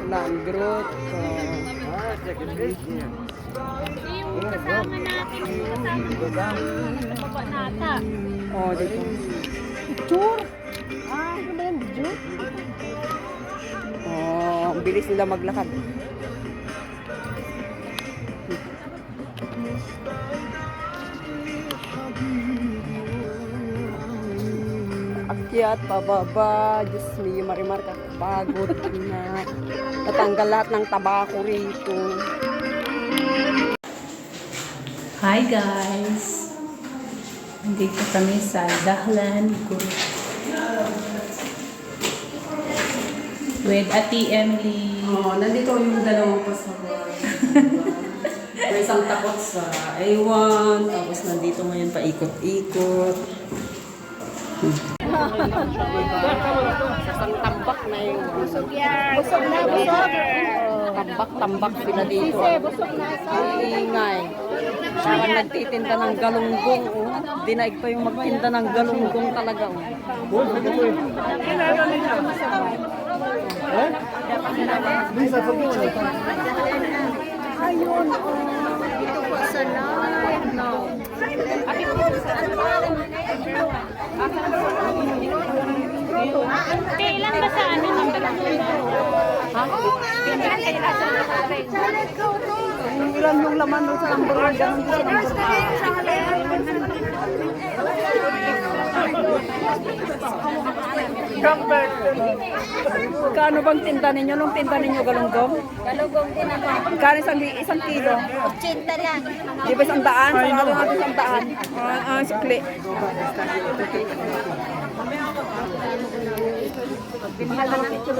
Landgrot. Yung kasama natin, yung kasama natin, baba nata. Oh, dito. Picture. Ano ba yan? Picture? Oh, ang bilis nila maglakad. Akyat, pababa. Diyos niyo, Marimar, kakapagod na. Natanggal lahat ng tabako rito. Hi guys! Nandito kami sa Dahlan Group with Ate Emily. Oh, nandito yung dalawang pasaway. May isang takot sa A1, tapos nandito ngayon paikot-ikot. Sa tambak na yung busog yan. Busog na, busog. Tambak-tambak sila dito. Ang ingay. Parang nagtitinda ng galunggong. Oh. Dinaig pa yung magtinda ng galunggong talaga. Oh. Ayun. Ito po sa live. No. Kailan ba sa ano ng Ha? Yung ilan yung laman doon sa number 1, ganun din sa number 2. Kano bang tinda ninyo? Nung tinda ninyo galunggong? Galugong din ako. Kano isang kilo? 80 lang. Di ba 100? Sarado natin 100. Sukli. Mahal na ng picture